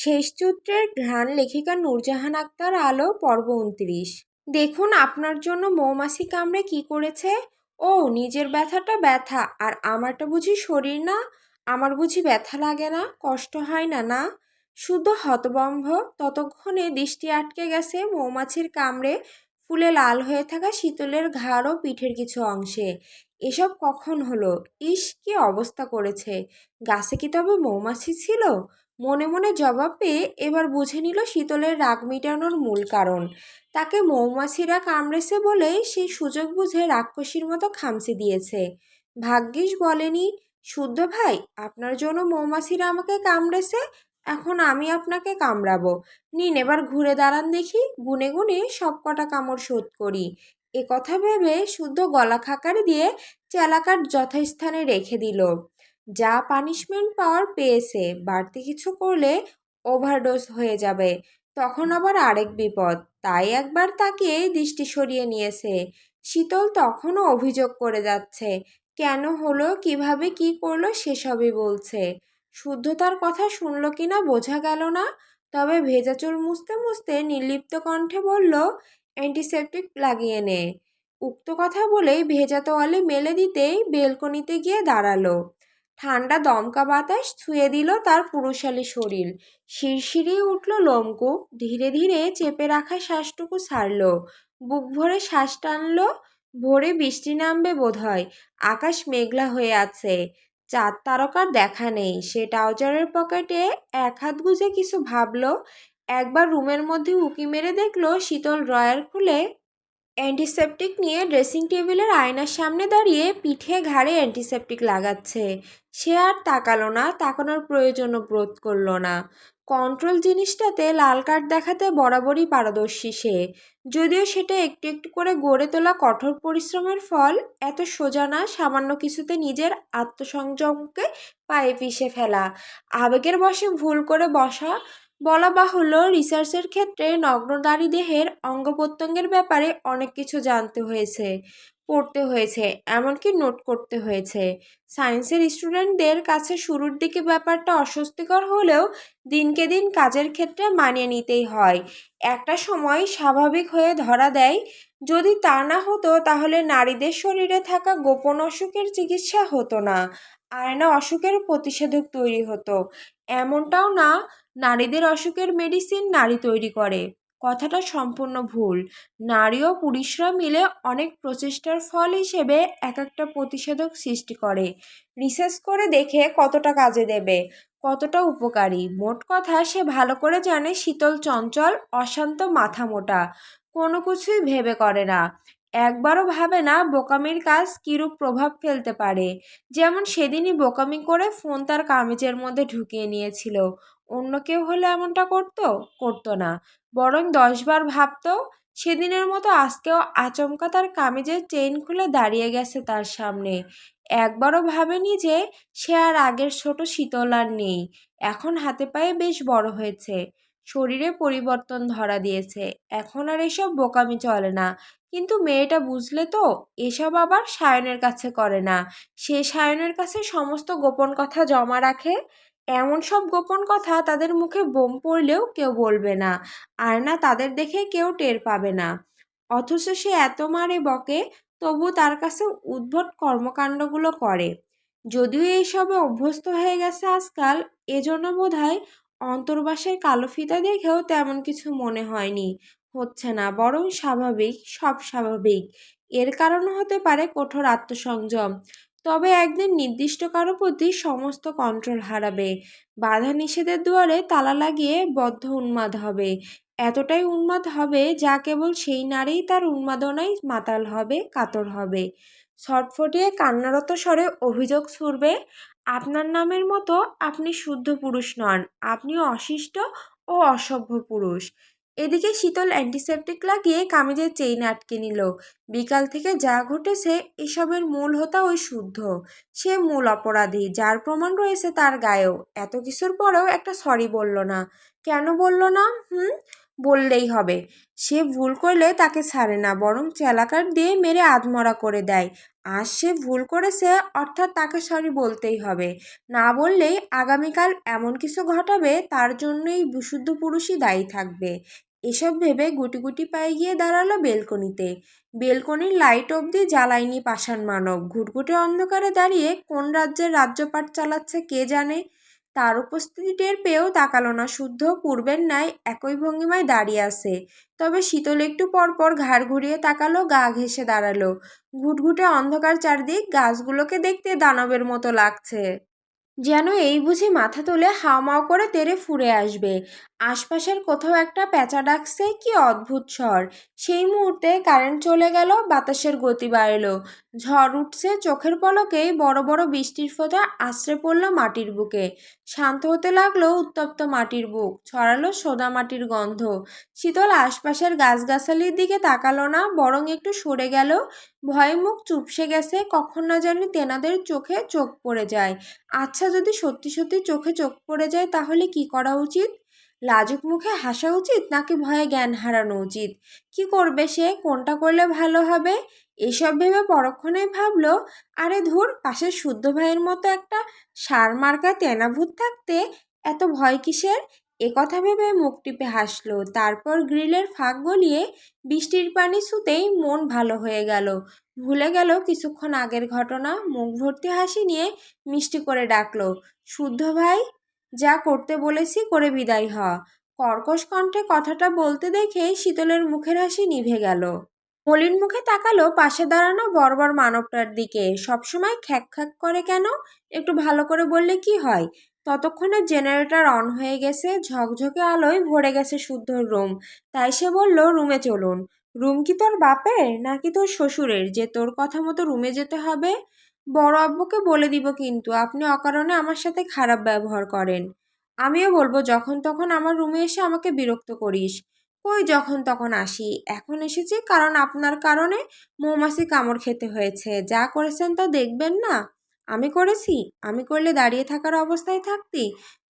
শেষ সূত্রের ঘ্রাণ লেখিকা নূরজাহান আক্তার আলো পর্ব ২৯। দেখুন আপনার জন্য মৌমাছি কামড়ে কি করেছে। ও নিজের ব্যথাটা ব্যথা, আর আমারটা বুঝি শরীর না? আমার বুঝি ব্যথা লাগে না, কষ্ট হয় না? না, শুদ্ধ হতভম্ব। ততক্ষণে দৃষ্টি আটকে গেছে মৌমাছির কামড়ে ফুলে লাল হয়ে থাকা শীতলের ঘাড় ও পিঠের কিছু অংশে। এসব কখন হলো? ইস, কি অবস্থা করেছে! গাছে কি তবে মৌমাছি ছিল? মনে মনে জবাব পেয়ে এবার বুঝে নিল শীতলের রাগ মিটানোর মূল কারণ। তাকে মৌমাছিরা কামড়েছে বলেই সেই সুযোগ বুঝে রাক্ষসীর মতো খামচে দিয়েছে। ভাগ্যিস বলেনি, শুদ্ধ ভাই, আপনার জন্য মৌমাছিরা আমাকে কামড়েছে, এখন আমি আপনাকে কামড়াবো। নিন এবার ঘুরে দাঁড়ান দেখি, গুনে গুনে সব কটা কামড় শোধ করি। এ কথা ভেবে শুদ্ধ গলা খাকারি দিয়ে চেলাকাঠ যথাস্থানে রেখে দিল। যা পানিশমেন্ট পাওয়ার পেয়েছে, বাড়তি কিছু করলে ওভারডোজ হয়ে যাবে, তখন আবার আরেক বিপদ। তাই একবার তাকে দৃষ্টি সরিয়ে নিয়েছে। শীতল তখনও অভিযোগ করে যাচ্ছে, কেন হলো, কিভাবে কি করলো সেসবই বলছে। শুদ্ধ তার কথা শুনল কিনা বোঝা গেল না, তবে ভেজা চুল মুছতে মুছতে নির্লিপ্ত কণ্ঠে বলল, অ্যান্টিসেপটিক লাগিয়ে নে। উক্ত কথা বলেই ভেজা তোয়ালে মেলে দিতেই বেলকনিতে গিয়ে দাঁড়ালো। ঠান্ডা দমকা বাতাস ছুঁয়ে দিল তার পুরুষালী শরীর। শিরশিরিয়ে উঠল লোমকূপ, ধীরে ধীরে চেপে রাখা শ্বাসটুকু ছাড়ল। বুক ভরে শ্বাস টানল। ভোরে বৃষ্টি নামবে বোধহয়। আকাশ মেঘলা হয়ে আছে, চাঁদ তারকার দেখা নেই। সে ট্রাউজারের পকেটে এক হাত গুজে কিছু ভাবল। একবার রুমের মধ্যে উঁকি মেরে দেখল শীতল ড্রয়ার খুলে অ্যান্টিসেপটিক নিয়ে ড্রেসিং টেবিলের আয়নার সামনে দাঁড়িয়ে পিঠে ঘাড়ে অ্যান্টিসেপটিক লাগাচ্ছে। সে আর তাকালো না, তাকানোর প্রয়োজনও বোধ করলো না। কন্ট্রোল জিনিসটাতে লাল কার্ড দেখাতে বরাবরই পারদর্শী সে, যদিও সেটা একটু একটু করে গড়ে তোলা কঠোর পরিশ্রমের ফল। এত সোজা না সামান্য কিছুতে নিজের আত্মসংযমকে পায়ে পিষে ফেলা। আবেগের বশে ভুল করে বসা। বলা বাহুল্য, রিসার্চের ক্ষেত্রে নগ্ননারী দেহের অঙ্গ প্রত্যঙ্গের ব্যাপারে অনেক কিছু জানতে হয়েছে, পড়তে হয়েছে, এমনকি নোট করতে হয়েছে। সায়েন্সের স্টুডেন্টদের কাছে শুরুর দিকে ব্যাপারটা অস্বস্তিকর হলেও দিনকে দিন কাজের ক্ষেত্রে মানিয়ে নিতেই হয়। একটা সময় স্বাভাবিক হয়ে ধরা দেয়। যদি তা না হতো তাহলে নারীদের শরীরে থাকা গোপন অসুখের চিকিৎসা হতো না, আয়না অসুখের প্রতিষেধক তৈরি হতো। এমনটাও না, নারীদের অসুখের মেডিসিন নারী তৈরি করে। কথাটা সম্পূর্ণ ভুল। নারী ও পুরুষরা মিলে অনেক প্রচেষ্টার ফল হিসেবে এক একটা প্রতিষেধক সৃষ্টি করে। রিসার্চ করে দেখে কতটা কাজে দেবে, কতটা উপকারী। মোট কথা, সে ভালো করে জানে শীতল চঞ্চল, অশান্ত, মাথা মোটা, কোনো কিছুই ভেবে করে না। একবারও ভাবে না বোকামির কাজ কিরূপ প্রভাব ফেলতে পারে। যেমন সেদিনই বোকামি করে ফোন তার কামিজের মধ্যে ঢুকিয়ে নিয়েছিল। অন্য কেউ হলে এমনটা করতো না, বরং 10 বার ভাবতো। সেদিনের মতো আজকেও আচমকা তার কামিজের চেইন খুলে দাঁড়িয়ে গেছে তার সামনে। একবারও ভাবেনি যে সে আর আগের ছোট শীতল আর নেই। এখন হাতে পায়ে বেশ বড় হয়েছে, শরীরে পরিবর্তন ধরা দিয়েছে। এখন আর এসব বোকামি চলে না। কিন্তু মেয়েটা বুঝলে তো, এসব আবার সায়নের কাছে করে না। সে সায়নের কাছে সমস্ত গোপন কথা জমা রাখে। এমন সব গোপন কথা তাদের মুখে বোম পড়লেও কেউ বলবে না, আর না তাদের দেখে কেউ টের পাবে না। অথচ সে এত মারে বকে, তবু তার কাছে উদ্ভট কর্মকাণ্ডগুলো করে। যদিও এইসবে অভ্যস্ত হয়ে গেছে আজকাল, এজন্য বোধহয় অন্তর্বাসের কালো ফিতা দেখেও তেমন কিছু মনে হয়নি, হচ্ছে না, বরং স্বাভাবিক, সব স্বাভাবিক। এর কারণও হতে পারে কঠোর আত্মসংযম। তবে একদিন নির্দিষ্ট কারো প্রতি সমস্ত কন্ট্রোল হারাবে। বাধা নিষেধের দুয়ারে তালা লাগিয়ে বদ্ধ উন্মাদ হবে। এতটাই উন্মাদ হবে যা কেবল সেই নারীই তার উন্মাদনায় মাতাল হবে, কাতর হবে। ছটফটিয়ে কান্নারত স্বরে অভিযোগ ছুড়বে, আপনার নামের মতো আপনি শুদ্ধ পুরুষ নন, আপনি অশিষ্ট ও অসভ্য পুরুষ। এদিকে শীতল অ্যান্টিসেপটিক লাগিয়ে কামিজের চেইন আটকে নিল। বিকাল থেকে যা ঘটেছে এসবের মূল হোতা ওই শুদ্ধ। সে মূল অপরাধী, যার প্রমাণ রয়েছে তার গায়েও। এত কিছুর পরেও একটা সরি বলল না। কেন বলল না? বললেই হবে। সে ভুল করলে তাকে ছাড়ে না, বরং চেলাকার দিয়ে মেরে আধমরা করে দেয়। আর সে ভুল করেছে অর্থাৎ তাকে সরি বলতেই হবে। না বললেই আগামীকাল এমন কিছু ঘটাবে তার জন্যই বিশুদ্ধ পুরুষই দায়ী থাকবে। এসব ভেবে গুটি গুটি পায়ে গিয়ে দাঁড়ালো বেলকনিতে। বেলকনির লাইট অবধি জ্বালায়নি পাষাণ মানব। ঘুটঘুটে অন্ধকারে দাঁড়িয়ে কোন রাজ্যের রাজ্যপাট চালাচ্ছে কে জানে। তার উপস্থিতি টের পেয়েও তাকালো না শুদ্ধ। পূর্বের ন্যায় একই ভঙ্গিমায় দাঁড়িয়ে আছে। তবে শীতল একটু পরপর ঘাড় ঘুরিয়ে তাকালো, গা ঘেঁষে দাঁড়ালো। ঘুটঘুটে অন্ধকার চারদিক, গাছগুলোকে দেখতে দানবের মতো লাগছে। যেন এই বুঝি মাথা তুলে হাওমাও করে তেড়ে ফুঁড়ে আসবে। আশপাশের কোথাও একটা পেঁচা ডাকছে, কি অদ্ভুত স্বর। সেই মুহূর্তে কারেন্ট চলে গেল, বাতাসের গতি বাড়ল। ঝড় উঠছে, চোখের পলকেই বড় বড় বৃষ্টির ফোঁটা আছড়ে পড়ল মাটির বুকে। শান্ত হতে লাগলো উত্তপ্ত মাটির বুক, ছড়ালো সোদা মাটির গন্ধ। শীতল আশপাশের গাছগাছালির দিকে তাকালো না, বরং একটু সরে গেল। ভয়ে মুখ চুপসে গেছে, কখন না জানি তেনাদের চোখে চোখ পড়ে যায়। আচ্ছা, যদি সত্যি সত্যি চোখে চোখ পড়ে যায় তাহলে কি করা উচিত? লাজুক মুখে হাসা উচিত নাকি ভয়ে জ্ঞান হারানো উচিত? কি করবে সে? কোনটা করলে ভালো হবে? এসব ভেবে পরক্ষণেই ভাবলো, আরে ধুর, পাশের শুদ্ধ ভাইয়ের মতো একটা সারমার্কা তেনাভূত থাকতে এত ভয় কিসের? কথা ভেবে মুখ টিপে হাসলো। তারপর গ্রিলের ফাঁক গলিয়ে বৃষ্টির পানি ছুঁতেই মন ভালো হয়ে গেল। ভুলে গেল কিছুক্ষণ আগের ঘটনা। মুখ ভর্তি হাসি নিয়ে মিষ্টি করে ডাকলো, শুদ্ধ ভাই, যা করতে বলেছি করে বিদায় হ। কর্কশ কণ্ঠে কথাটা বলতে দেখে শীতলের মুখের হাসি নিভে গেল। মলিন মুখে তাকালো পাশে দাঁড়ানো বর্বর মানবটার দিকে। সবসময় খ্যাক খ্যাক করে কেন? একটু ভালো করে বললে কি হয়? ততক্ষণে জেনারেটর অন হয়ে গেছে, ঝকঝকে আলোয় ভরে গেছে শুদ্ধর রুম। তাই সে বলল, রুমে চলুন। রুম কি তোর বাপের নাকি তোর শ্বশুরের যে তোর কথা মতো রুমে যেতে হবে? বড় আব্বুকে বলে দিব কিন্তু আপনি অকারণে আমার সাথে খারাপ ব্যবহার করেন। আমিও বলবো যখন তখন আমার রুমে এসে আমাকে বিরক্ত করিস। কই যখন তখন আসি, এখন এসেছি কারণ আপনার কারণে মৌমাছি কামড় খেতে হয়েছে। যা করেছেন তা দেখবেন না? আমি করেছি? আমি করলে দাঁড়িয়ে থাকার অবস্থায় থাকতি?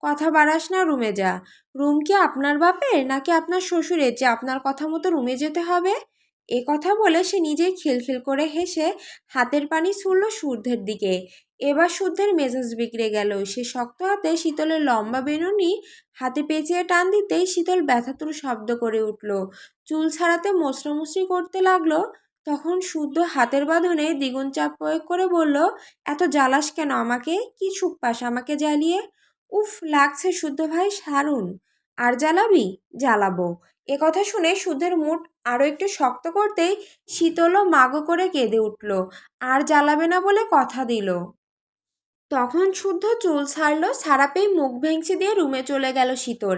কথা বাড়াস না, রুমে যা। রুম কি আপনার বাপের নাকি আপনার শ্বশুরের যে আপনার কথা মতো রুমে যেতে হবে? কথা বলে সে নিজেই খিলখিল করে হেসে হাতের পানি ছুড়ল শুদ্ধের দিকে। এবার শুদ্ধের মেজাজ বিগড়ে গেল। সে শক্ত হাতে শীতলের লম্বা বেনুনি হাতে পেঁচিয়ে টান দিতেই শীতল ব্যথাতুর শব্দ করে উঠল। চুল ছাড়াতে মশরামশরি করতে লাগলো। তখন শুদ্ধ হাতের বাঁধনে দ্বিগুণ চাপ প্রয়োগ করে বলল, এত জ্বালাস কেন আমাকে? কি সুখ পাস আমাকে জ্বালিয়ে? উফ, লাগছে শুদ্ধ ভাই, সারুন। আর জ্বালাবি? জ্বালাবো। কথা শুনে শুদ্ধের মুড আরও একটু শক্ত করতেই শীতলও মাগো করে কেঁদে উঠল। আর জ্বালাবে না বলে কথা দিল। তখন শুদ্ধ চুল ছাড়লো, ছাড়া পেয়ে মুখ ভেঙচি দিয়ে রুমে চলে গেল শীতল।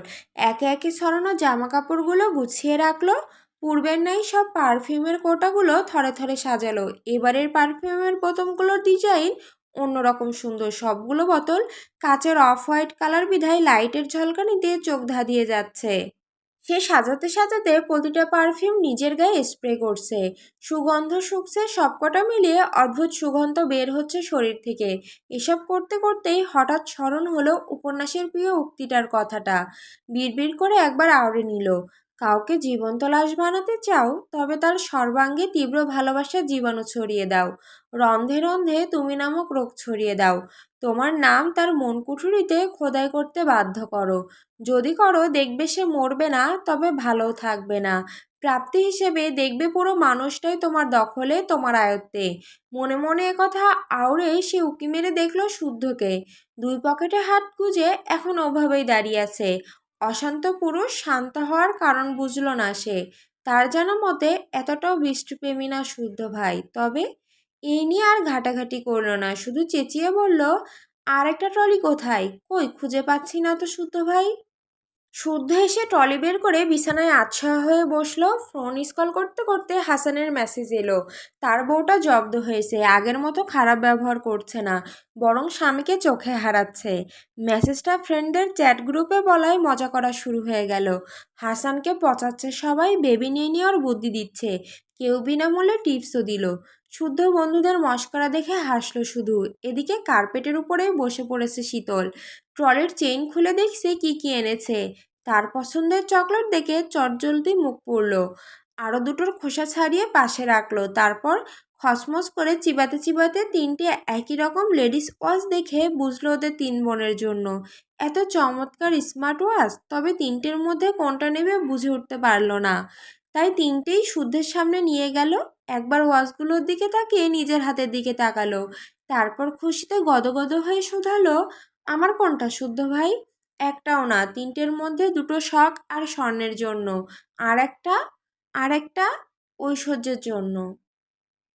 একে একে ছড়ানো জামা কাপড়গুলো গুছিয়ে রাখলো। পূর্বের নাই সব পারফিউমের কোটাগুলো থরে থরে সাজালো। এবারের পারফিউমের বোতলগুলোর ডিজাইন অন্যরকম সুন্দর। সবগুলো বোতল কাচের অফ হোয়াইট কালার বিধায় লাইটের ঝলকানিতে চোখ ধাঁধিয়ে যাচ্ছে। সে সাজাতে সাজাতে প্রতিটা পারফিউম নিজের গায়ে স্প্রে করছে। সুগন্ধ শুকছে, সবকটা মিলিয়ে অদ্ভুত সুগন্ধ বের হচ্ছে শরীর থেকে। এসব করতে করতেই হঠাৎ স্মরণ হলো উপন্যাসের প্রিয় উক্তিটার কথাটা। বিড়বিড় করে একবার আওড়ে নিল, কাউকে জীবন্ত লাশ বানাতে চাও? তবে তার সর্বাঙ্গে তীব্র ভালোবাসার জীবাণু ছড়িয়ে দাও। রন্ধে রন্ধে তুমি নামক রোগ ছড়িয়ে দাও। তোমার নাম তার মন কুঠুরিতে খোদাই করতে বাধ্য করো। যদি করো দেখবে সে মরবে না, তবে ভালোও থাকবে না। প্রাপ্তি হিসেবে দেখবে পুরো মানুষটাই তোমার দখলে, তোমার আয়ত্তে। মনে মনে একথা আওড়ে সে উঁকি মেরে দেখলো শুদ্ধকে। দুই পকেটে হাত গুজে এখন ওভাবেই দাঁড়িয়ে আছে। অশান্ত পুরুষ শান্ত হওয়ার কারণ বুঝল না সে। তার জানা মতে এতটাও বৃষ্টিপ্রেমী না শুদ্ধ ভাই। তবে এই নিয়ে আর ঘাটাঘাটি করলো না, শুধু চেঁচিয়ে বলল, আর একটা ট্রলি কোথায়? কই খুঁজে পাচ্ছি না তো শুদ্ধ ভাই। শুদ্ধ এসে ট্রলি বের করে বিছানায় আতশোয়া হয়ে বসলো। ফোন স্ক্রল করতে করতে হাসানের মেসেজ এলো। তার বউটা জব্দ হয়েছে, আগের মতো খারাপ ব্যবহার করছে না, বরং স্বামীকে চোখে হারাচ্ছে। মেসেজটা ফ্রেন্ডদের চ্যাট গ্রুপে বলায় মজা করা শুরু হয়ে গেল। হাসানকে পচাচ্ছে সবাই, বেবি নিয়ে নেওয়ার বুদ্ধি দিচ্ছে। কেউ বিনামূল্যে টিপসও দিল। শুদ্ধ বন্ধুদের মস্করা দেখে হাসলো শুধু। এদিকে কার্পেটের উপরেই বসে পড়েছে শীতল। ট্রলির চেইন খুলে দেখছে কি কি এনেছে। তার পছন্দের চকলেট দেখে চটজলদি মুখ পুড়ল। আরও দুটোর খোসা ছাড়িয়ে পাশে রাখলো। তারপর খসমস করে চিবাতে চিবাতে তিনটে একই রকম লেডিস ওয়াচ দেখে বুঝলো ওদের তিন বোনের জন্য এত চমৎকার স্মার্ট ওয়াচ। তবে তিনটের মধ্যে কোনটা নেবে বুঝে উঠতে পারলো না, তাই তিনটেই শুদ্ধের সামনে নিয়ে গেল। একবার ওয়াচগুলোর দিকে তাকিয়ে নিজের হাতের দিকে তাকালো, তারপর খুশিতে গদগদ হয়ে শুধালো, আমার কোনটা শুদ্ধ ভাই? একটাও না, তিনটের মধ্যে দুটো শখ আর স্বর্ণের জন্য, আর একটা আর একটা ঐশ্বর্যের জন্য।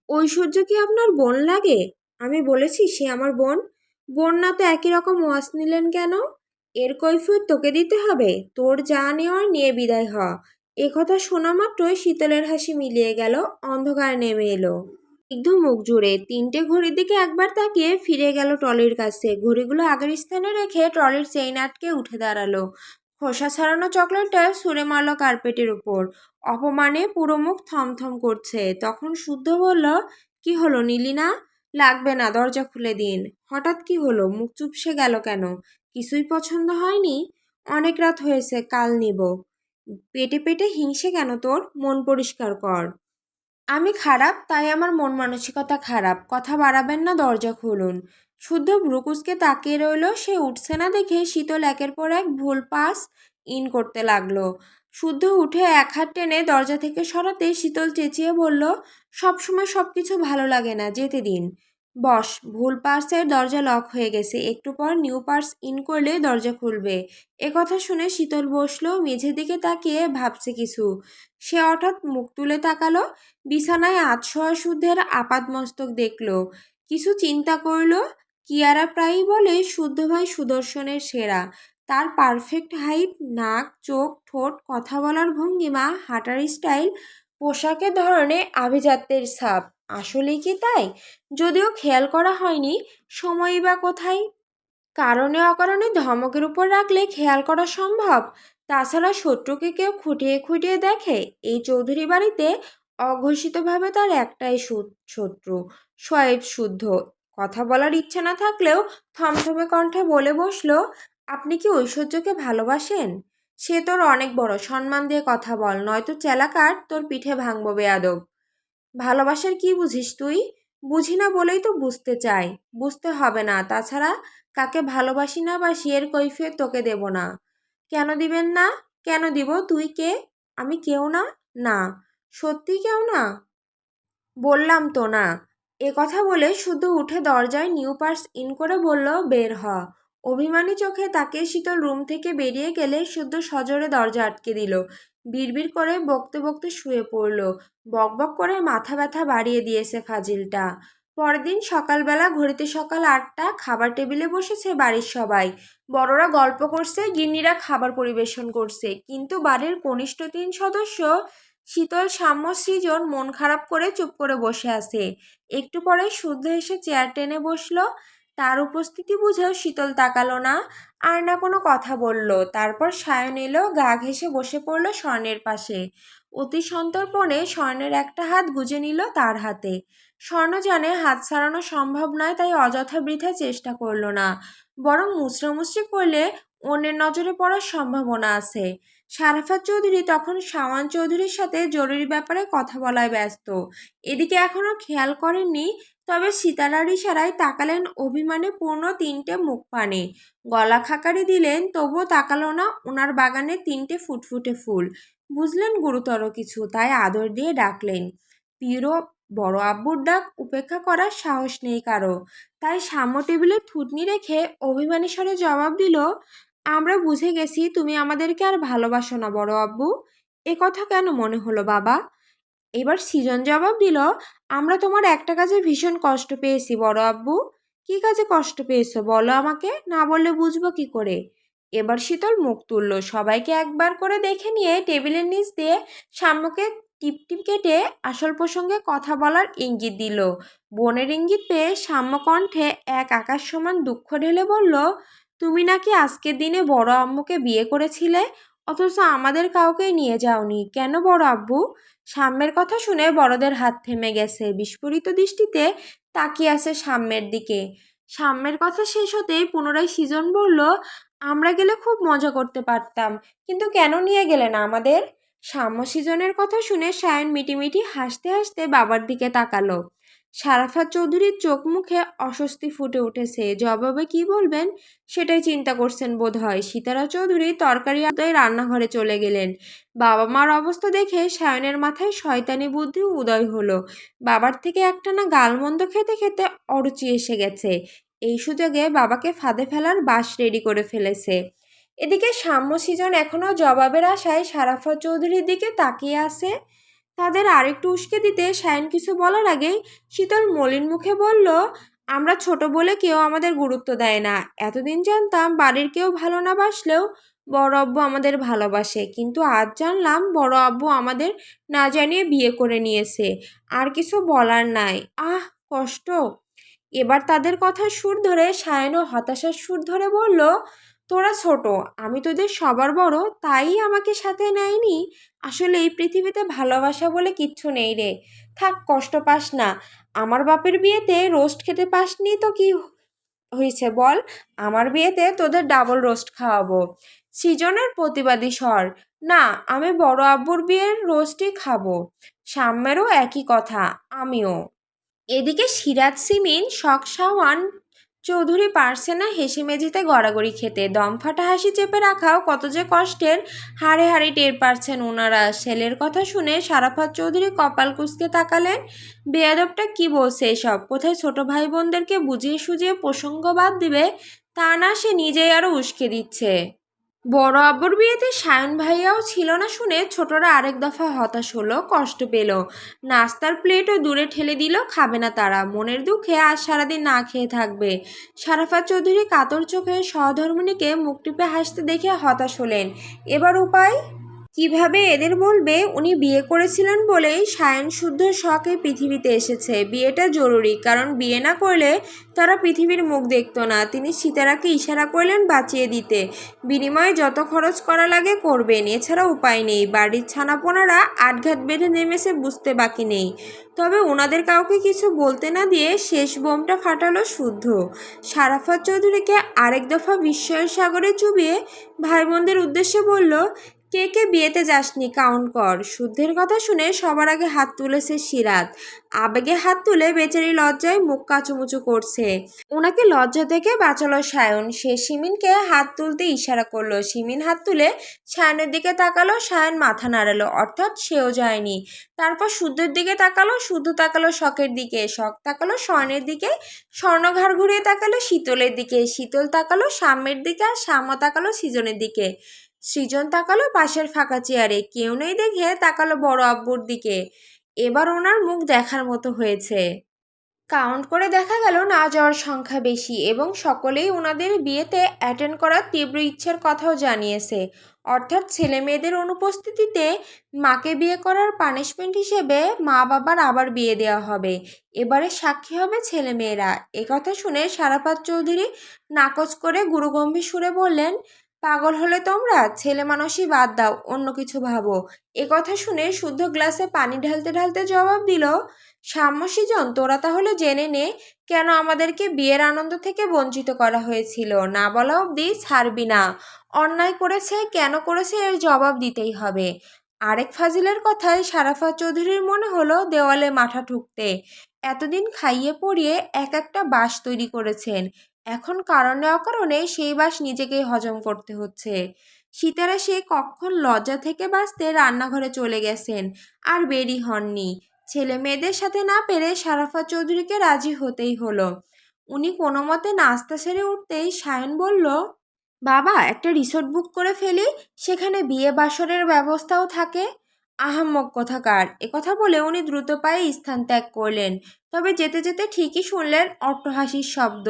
ঐশ্বর্য কি আপনার বোন লাগে? আমি বলেছি সে আমার বোন। বোন না তো একই রকম ওয়াচ নিলেন কেন? এর কৈফিয়ত তোকে দিতে হবে। তোর যা নেওয়ার নিয়ে বিদায় হ। একথা শোনা মাত্রই শীতলের হাসি মিলিয়ে গেল, অন্ধকার নেমে এলো। স্নিগ্ধ মুখ জুড়ে তিনটে ঘড়ির দিকে একবার তাকিয়ে ফিরে গেল ট্রলির কাছে। ঘড়িগুলো আগের স্থানে রেখে ট্রলির চেইন আটকে উঠে দাঁড়ালো। খোসা ছাড়ানো চকলেটটা ছুঁড়ে মারল কার্পেটের উপর। অপমানে পুরো মুখ থমথম করছে। তখন শুদ্ধ বলল, কি হলো নিলি না? লাগবে না, দরজা খুলে দিন। হঠাৎ কি হলো, মুখ চুপসে গেল কেন? কিছুই পছন্দ হয়নি? অনেক রাত হয়েছে, কাল নিব। পেটে পেটে হিংসে কেন তোর? মন পরিষ্কার কর। আমি খারাপ, তাই আমার মন মানসিকতা খারাপ। কথা বাড়াবেন না, দরজা খুলুন। শুদ্ধ ব্রুকুসকে তাকিয়ে রইল। সে উঠছে না দেখে শীতল একের পর এক ভুল পাস ইন করতে লাগলো। শুদ্ধ উঠে এক হাত টেনে দরজা থেকে সরাতে শীতল চেঁচিয়ে বলল, সবসময় সব কিছু ভালো লাগে না, যেতে দিন। বস, ভুল পার্সের দরজা লক হয়ে গেছে, একটু পর নিউ পার্স ইন করলে দরজা খুলবে। কথা শুনে শীতল বসলো, মেঝের দিকে তাকিয়ে ভাবছে কিছু। সে হঠাৎ মুখ তুলে তাকালো। বিছানায় আধশোয়া শুদ্ধের আপাদমস্তক দেখল। কিছু চিন্তা করল। কিয়ারা প্রায়ই বলে শুদ্ধ ভাই সুদর্শনের সেরা। তার পারফেক্ট হাইট, নাক, চোখ, ঠোঁট, কথা বলার ভঙ্গিমা, হাঁটার স্টাইল, পোশাকের ধরনে আভিজাত্যের ছাপ। আসলেই কি তাই? যদিও খেয়াল করা হয়নি, সময়ই বা কোথায়? কারণে অকারণে ধমকের উপর রাখলে খেয়াল করা সম্ভব। তাছাড়া শত্রুকে কেউ খুঁটিয়ে খুঁটিয়ে দেখে? এই চৌধুরী বাড়িতে অঘোষিতভাবে তার একটাই শত্রু, শোয়েব শুদ্ধ। কথা বলার ইচ্ছে না থাকলেও থমথমে কণ্ঠে বলে বসলো, আপনি কি ঐশ্বর্যকে ভালোবাসেন? সে তোর অনেক বড়, সম্মান দিয়ে কথা বল, নয়তো চেলা কাট তোর পিঠে ভাঙবো বেয়াদব। ভালোবাসার কি বুঝিস তুই? বুঝি না বলেই তো বুঝতে চাই। বুঝতে হবে না, তাছাড়া কাকে ভালোবাসি না বাসি এর কৈফিয়ত তোকে দেব না। কেন দিবেন না? কেন দিব? তুই কে? আমি কেউ না। না, সত্যি কেউ না। বললাম তো না। কথা বলে শুধু উঠে দরজায় নিউ পার্স ইন করে বলল, বের হ। অভিমানী চোখে তাকে শীতল রুম থেকে বেরিয়ে গেলে শুদ্ধ সজোরে দরজা আটকে দিল। বিড়বিড় করে বকতে বকতে শুয়ে পড়ল। বকবক করে মাথা ব্যথা বাড়িয়ে দিয়েছে ফাজিলটা। পরের দিন সকালবেলা, ঘড়িতে সকাল 8টা। খাবার টেবিলে বসেছে বাড়ির সবাই। বড়রা গল্প করছে, গিন্নিরা খাবার পরিবেশন করছে, কিন্তু বাড়ির কনিষ্ঠ 3 সদস্য শীতল, সাম্য, সৃজন মন খারাপ করে চুপ করে বসে আছে। একটু পরে শুদ্ধ এসে চেয়ার টেনে বসলো। তার উপস্থিতি বুঝেও শীতল তাকালো না, আর না কোনো কথা বলল। তারপর সায়ন এলো, গা ঘেঁষে বসে পড়ল স্বর্ণের পাশে। অতি সন্তর্পণে স্বর্ণের একটা হাত গুজে নিল তার হাতে। স্বর্ণ জানে হাত ছাড়ানো সম্ভব নয়, তাই অযথা বৃথা চেষ্টা করল না। বরং মুচড়ামুচড়ি করলে অন্যের নজরে পড়ার সম্ভাবনা আছে। সারাফাত চৌধুরী তখন শাওন চৌধুরীর সাথে জরুরি ব্যাপারে কথা বলায় ব্যস্ত। এদিকে এখনো খেয়াল করেননি, তবে সিতারার ইশারায় তাকালেন অভিমানে পূর্ণ 3টে মুখ পানে। গলা খাকারি দিলেন, তবুও তাকালো না ওনার বাগানে 3টে ফুটফুটে ফুল। বুঝলেন গুরুতর কিছু, তাই আদর দিয়ে ডাকলেন। প্রিয় বড় আব্বুর ডাক উপেক্ষা করার সাহস নেই কারো, তাই সাম্য টেবিলে থুতনি রেখে অভিমানী স্বরে জবাব দিল, আমরা বুঝে গেছি তুমি আমাদেরকে আর ভালোবাসো না বড় আব্বু। কথা কেন মনে হলো বাবা? এবার সৃজন জবাব দিল, আমরা তোমার একটা কাজে ভীষণ কষ্ট পেয়েছি বড় আব্বু। কি কাজে কষ্ট পেয়েছো বলো আমাকে, না বললে বুঝবো কি করে? এবার শীতল মুখ তুলল। সবাইকে একবার করে দেখে নিয়ে টেবিলের নিচ দিয়ে সাম্যকে টিপটিপ কেটে আসল প্রসঙ্গে কথা বলার ইঙ্গিত দিল। বোনের ইঙ্গিত পেয়ে সাম্য কণ্ঠে এক আকাশ সমান দুঃখ ঢেলে বলল, তুমি নাকি আজকের দিনে বড় আম্মুকে বিয়ে করেছিলে, অথচ আমাদের কাউকেই নিয়ে যাওনি কেন বড় আব্বু? সাম্যের কথা শুনে বড়দের হাত থেমে গেছে। বিস্ফোরিত দৃষ্টিতে তাকিয়ে আছে সাম্যের দিকে। সাম্যের কথা শেষ হতেই পুনরায় সৃজন বলল, আমরা গেলে খুব মজা করতে পারতাম, কিন্তু কেন নিয়ে গেলেন আমাদের? সাম্য সিজনের কথা শুনে সায়ন মিটিমিটি হাসতে হাসতে বাবার দিকে তাকালো। সারাফাত চৌধুরীর চোখ মুখে অস্বস্তি ফুটে উঠেছে। জবাবে কি বলবেন সেটাই চিন্তা করছেন বোধহয়। সিতারা চৌধুরী তরকারি আদায় রান্নাঘরে চলে গেলেন। বাবা মার অবস্থা দেখে সায়নের মাথায় শয়তানি বুদ্ধি উদয় হলো। বাবার থেকে একটানা গালমন্দ খেতে খেতে অরুচি এসে গেছে। এই সুযোগে বাবাকে ফাঁদে ফেলার বাঁশ রেডি করে ফেলেছে। এদিকে সাম্য সিজন এখনও জবাবের আশায় সারাফত চৌধুরীর দিকে তাকিয়ে আছে। তাদের আরেকটু উস্কে দিতে সায়ন কিছু বলার আগেই শীতল মলিন মুখে বলল, আমরা ছোট বলে কেউ আমাদের গুরুত্ব দেয় না। এতদিন জানতাম বাড়ির কেউ ভালো না বাসলেও বড় আব্বু আমাদের ভালোবাসে, কিন্তু আজ জানলাম বড় আব্বু আমাদের না জানিয়ে বিয়ে করে নিয়েছে। আর কিছু বলার নাই। আহ, কষ্ট। এবার তাদের কথার সুর ধরে সায়নও হতাশার সুর ধরে বলল, তোরা ছোট, আমি তোদের সবার বড়, তাই আমাকে সাথে নেয়নি। আসলে এই পৃথিবীতে ভালোবাসা বলে কিচ্ছু নেই রে। থাক, কষ্ট পাস না। আমার বাপের বিয়েতে রোস্ট খেতে পাসনি তো কি হয়েছে বল? আমার বিয়েতে তোদের ডাবল রোস্ট খাওয়াবো। সৃজনের প্রতিবাদী স্বর, না, আমি বড় আব্বুর বিয়ের রোস্টই খাবো। সাম্যেরও একই কথা, আমিও। এদিকে সিরাজ সিমিন শখ সাওয়ান চৌধুরী পারছে না হেসে মেঝেতে গড়াগড়ি খেতে। দমফাটা হাসি চেপে রাখাও কত যে কষ্টের হাড়ে হাড়ে টের পারছেন ওনারা। ছেলের কথা শুনে সারাফাত চৌধুরী কপাল কুঁচকে তাকালেন। বেয়াদবটা কি বলছে এসব? কোথায় ছোট ভাই বোনদেরকে বুঝিয়ে সুঝিয়ে প্রসঙ্গ বাদ দিবে, তা না সে নিজেই আরও উস্কে দিচ্ছে। বড় আব্বুর বিয়েতে সায়ন ভাইয়াও ছিল না শুনে ছোটরা আরেক দফা হতাশ হলো, কষ্ট পেল। নাস্তার প্লেটও দূরে ঠেলে দিল, খাবে না তারা। মনের দুঃখে আজ সারাদিন না খেয়ে থাকবে। সারাফাত চৌধুরী কাতর চোখে সহধর্মিণীকে মুখ টিপে হাসতে দেখে হতাশ হলেন। এবার উপায় কিভাবে এদের বলবে উনি বিয়ে করেছিলেন বলেই সায়ন শুদ্ধ শখে পৃথিবীতে এসেছে। বিয়েটা জরুরি, কারণ বিয়ে না করলে তারা পৃথিবীর মুখ দেখত না। তিনি সিতারাকে ইশারা করলেন বাঁচিয়ে দিতে। বিনিময়ে যত খরচ করা লাগে করবেন, এছাড়া উপায় নেই। বাড়ির ছানাপোনারা আটঘাট বেঁধে নেমেছে, বুঝতে বাকি নেই। তবে ওনাদের কাউকে কিছু বলতে না দিয়ে শেষ বোমটা ফাটালো শুদ্ধ। সারাফাত চৌধুরীকে আরেক দফা বিস্ময়ের সাগরে চুবিয়ে ভাই বোনদের উদ্দেশ্যে বলল, কে কে বিয়েতে যাসনি কাউন্ট কর। শুদ্ধের কথা শুনে সবার আগে হাত তুলেছে সিরাত। আবেগে হাত তুলে বেচারি লজ্জায় মুখ কাচুমুচু করছে। ওনাকে লজ্জা থেকে বাঁচালো সায়ন। সে সিমিনকে হাত তুলতে ইশারা করলো। সিমিন হাত তুলে সায়নের দিকে তাকালো। সায়ন মাথা নাড়ালো, অর্থাৎ সেও যায়নি। তারপর শুদ্ধের দিকে তাকালো। শুদ্ধ তাকালো শখের দিকে। শখ তাকালো স্বর্ণের দিকে। স্বর্ণ ঘাড় ঘুরিয়ে তাকালো শীতলের দিকে। শীতল তাকালো সাম্যের দিকে। আর সাম্য তাকালো সৃজনের দিকে। সৃজন তাকালো পাশের ফাঁকা চেয়ারে। কেউ নেই দেখে তাকালো বড় আব্বুর দিকে। এবার ওনার মুখ দেখার মতো হয়েছে। কাউন্ট করে দেখা গেল না যাওয়ার সংখ্যা বেশি, এবং সকলেই ওনাদের বিয়েতে অ্যাটেন্ড করার তীব্র ইচ্ছের কথাও জানিয়েছে। অর্থাৎ ছেলে মেয়েদের অনুপস্থিতিতে মাকে বিয়ে করার পানিশমেন্ট হিসেবে মা বাবার আবার বিয়ে দেওয়া হবে। এবারে সাক্ষী হবে ছেলে মেয়েরা। একথা শুনে সারাফাত চৌধুরী নাকচ করে গুরুগম্ভীর সুরে বললেন, পাগল হলে তোমরা? ছেলে মানুষই বাদ দাও, অন্য কিছু ভাবো। একথা শুনে শুদ্ধ গ্লাসে পানি ঢালতে ঢালতে জবাব দিল, সাম্য সৃজন, তোরা তাহলে জেনে নে কেন আমাদেরকে বিয়ের আনন্দ থেকে বঞ্চিত করা হয়েছিল। না বলা অবধি ছাড়বি না। অন্যায় করেছে, কেন করেছে এর জবাব দিতেই হবে। আরেক ফাজিলের কথায় সারাফাত চৌধুরীর মনে হলো দেওয়ালে মাথা ঠুকতে। এতদিন খাইয়ে পড়িয়ে এক একটা বাঁশ তৈরি করেছেন, এখন কারণে অকারণে সেই বাঁশ নিজেকেই হজম করতে হচ্ছে। সীতারা সে কখন লজ্জা থেকে বাঁচতে রান্নাঘরে চলে গেছেন, আর বেরি হননি। ছেলে মেয়েদের সাথে না পেরে সারাফাত চৌধুরীকে রাজি হতেই হলো। উনি কোনো মতে নাস্তা সেরে উঠতেই সায়ন বলল, বাবা, একটা রিসোর্ট বুক করে ফেলি, সেখানে বিয়ে বাসরের ব্যবস্থাও থাকে। আহাম্মক কোথাকার। একথা বলে উনি দ্রুত পায়ে স্থান ত্যাগ করলেন। তবে যেতে যেতে ঠিকই শুনলেন অট্টহাসির শব্দ।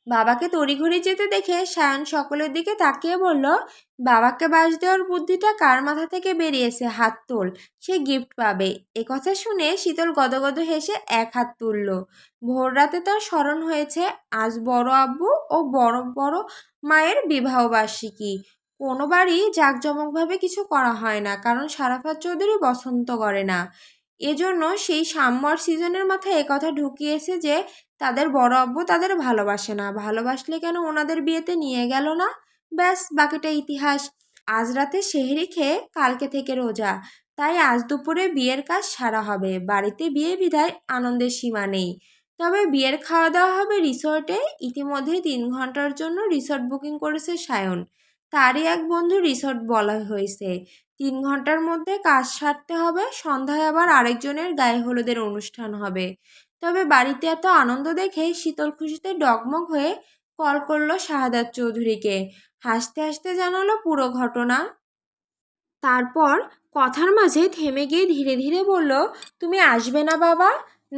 বাবাকে তড়িঘড়ি যেতে দেখে সায়ন সকলের দিকে তাকিয়ে বলল, বাবাকে বাস দেওয়ার বুদ্ধিটা কার মাথা থেকে বেরিয়েছে? হাত তোল, সে গিফট পাবে। একথা শুনে শীতল গদগদ হেসে এক হাত তুলল। ভোর রাতে তার স্মরণ হয়েছে আজ বড় আব্বু ও বড় বড় মায়ের বিবাহবার্ষিকী। কোনো বাড়ি জাঁকজমকভাবে কিছু করা হয় না, কারণ সারাফাত চৌধুরী পছন্দ করে না। এজন্য সেই সাম্য আর সিজনের মাথায় একথা ঢুকিয়েছে যে তাদের বড় আব্বু তাদের ভালোবাসে না। ভালোবাসলে কেন ওনাদের বিয়েতে নিয়ে গেল না? ব্যাস বাকিটা ইতিহাস। আজ রাতে সেহরি খেয়ে কালকে থেকে রোজা, তাই আজ দুপুরে বিয়ের কাজ সারা হবে। বাড়িতে বিয়ে বিধায় আনন্দের সীমা নেই। তবে বিয়ের খাওয়া দাওয়া হবে রিসোর্টে। ইতিমধ্যেই 3 ঘন্টার জন্য রিসোর্ট বুকিং করেছে সায়ন। তারই এক বন্ধু রিসোর্ট বলা হয়েছে। 3 ঘন্টার মধ্যে কাজ সারতে হবে, সন্ধ্যায় আবার আরেকজনের গায়ে হলুদের অনুষ্ঠান হবে। তবে বাড়িতে এত আনন্দ দেখে শীতল খুশিতে ডগমগ হয়ে কল করলো শাহাদাত চৌধুরীকে। হাসতে হাসতে জানালো পুরো ঘটনা। তারপর কথার মাঝে থেমে গিয়ে ধীরে ধীরে বলল, তুমি আসবে না বাবা?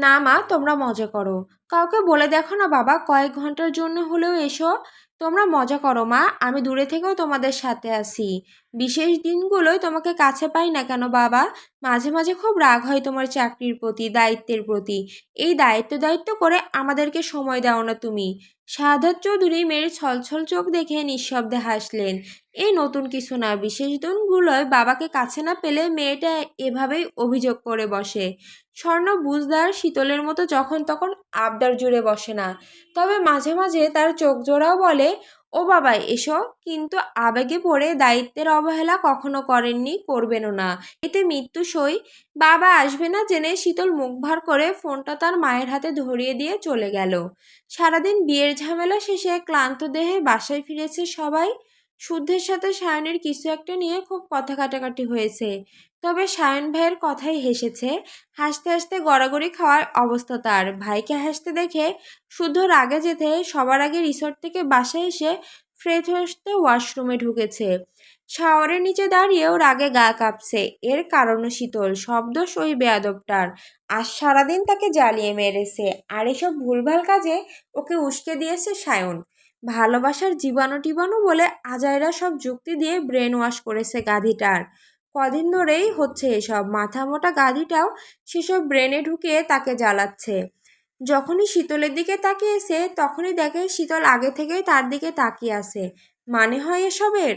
না মা, তোমরা মজা করো। কাউকে বলে দেখো না বাবা, কয়েক ঘন্টার জন্য হলেও এসো। তোমরা মজা করো মা, আমি দূরে থেকেও তোমাদের সাথে আছি। বিশেষ দিনগুলোয় তোমাকে কাছে পাই না কেন বাবা? মাঝে মাঝে খুব রাগ হয় তোমার চাকরির প্রতি, দায়িত্বের প্রতি। এই দায়িত্ব দায়িত্ব করে আমাদেরকে সময় দাও না তুমি। শাহাদাত চৌধুরী মেয়ের ছলছল চোখ দেখে নিঃশব্দে হাসলেন। এই নতুন কিছু না, বিশেষ দিনগুলোয় বাবাকে কাছে না পেলে মেয়েটা এভাবেই অভিযোগ করে বসে। স্বর্ণ বুঝদার, শীতলের মতো যখন তখন আবদার জুড়ে বসে না। তবে মাঝে মাঝে তার চোখ জোড়াও বলে, ও বাবা এসো। কিন্তু আবেগে পড়ে দায়িত্বের অবহেলা কখনো করেননি, করবেনও না। এতে মৃত্যু সই। বাবা আসবে না জেনে শীতল মুখ ভার করে ফোনটা তার মায়ের হাতে ধরিয়ে দিয়ে চলে গেল। সারাদিন বিয়ের ঝামেলা শেষে ক্লান্ত দেহে বাসায় ফিরেছে সবাই। শুদ্ধের সাথে সায়নের কিছু একটা নিয়ে খুব কথা কাটাকাটি হয়েছে। তবে সায়ন ভাইয়ের কথাই হেসেছে। হাসতে হাসতে গড়াগড়ি খাওয়ার অবস্থা তার। ভাইকে হাসতে দেখে শুদ্ধ রাগে যেতে সবার আগে রিসোর্ট থেকে বাসায় এসে ফ্রেশ হতে ওয়াশরুমে ঢুকেছে। শাওয়ারের নিচে দাঁড়িয়েও রাগে গা কাঁপছে। এর কারণও শীতল, শব্দ ওই বেয়াদবটার। আজ সারাদিন তাকে জ্বালিয়ে মেরেছে, আর এসব ভুলভাল কাজে ওকে উস্কে দিয়েছে সায়ন। ভালোবাসার জীবাণু টিবাণু বলে আজাইরা সব যুক্তি দিয়ে ব্রেন ওয়াশ করেছে গাধীটার। কদিন ধরেই হচ্ছে এসব। মাথা মোটা গাধীটাও সেসব ব্রেনে ঢুকিয়ে তাকে জ্বালাচ্ছে। যখনই শীতলের দিকে তাকিয়েছে তখনই দেখে শীতল আগে থেকেই তার দিকে তাকিয়ে আছে। মানে হয় এসবের।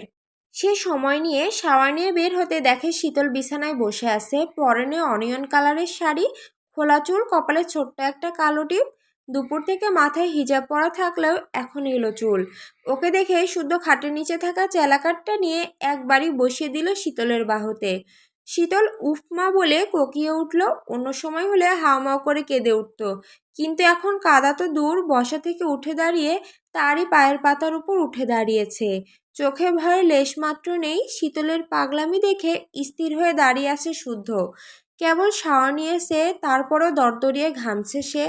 সে সময় নিয়ে শাওয়ার নিয়ে বের হতে দেখে শীতল বিছানায় বসে আছে, পরনে অনিয়ন কালারের শাড়ি, খোলা চুল, কপালে ছোট্ট একটা কালো টিপ। দুপুর থেকে মাথায় হিজাব পরা থাকলেও এখন এলো চুল। ওকে দেখে শুদ্ধ খাটের নিচে থাকা চেলাকাঠটা নিয়ে একবারই বসিয়ে দিল শীতলের বাহুতে। শীতল উফমা বলে কোকিয়ে উঠল। অন্য সময় হলে হাউমাউ করে কেঁদে উঠত, কিন্তু এখন কাদা তো দূর, বসা থেকে উঠে দাঁড়িয়ে তারই পায়ের পাতার উপর উঠে দাঁড়িয়েছে। চোখে ভয়ের লেশমাত্র নেই। শীতলের পাগলামি দেখে স্থির হয়ে দাঁড়িয়ে আছে শুদ্ধ। কেবল শাওয়ার নিয়েছে, তারপরও দরদরিয়ে ঘামছে সে।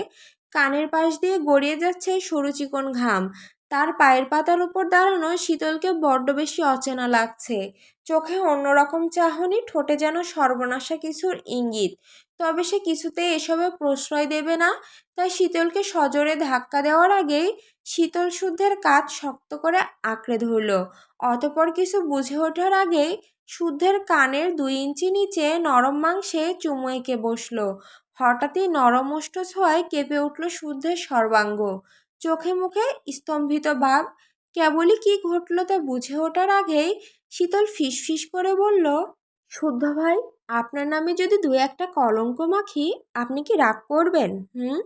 কানের পাশ দিয়ে গড়িয়ে যাচ্ছে সরু চিকন ঘাম। তার পায়ের পাতার উপর দাঁড়ানো শীতলকে বড্ড বেশি অচেনা লাগছে। চোখে অন্যরকম চাহনি, ঠোঁটে যেন সর্বনাশা কিছুর ইঙ্গিত। তবে সে কিছুতেই এসবে প্রশ্রয় দেবে না। তাই শীতলকে সজোরে ধাক্কা দেওয়ার আগেই শীতল শুদ্ধের কাঁধ শক্ত করে আঁকড়ে ধরল। অতঃপর কিছু বুঝে ওঠার আগেই শুদ্ধের কানের 2 ইঞ্চি নিচে নরম মাংসে চুমু এঁকে বসল। হঠাৎই নরম ওষ্ঠ ছোঁয়ায় কেঁপে উঠল শুদ্ধের সর্বাঙ্গ। চোখে মুখে স্তম্ভিত ভাব। কেবলই কি ঘটল তা বুঝে ওঠার আগেই শীতল ফিসফিস করে বলল, শুদ্ধ ভাই, আপনার নামে যদি 2-1টা কলঙ্ক মাখি, আপনি কি রাগ করবেন? হুম?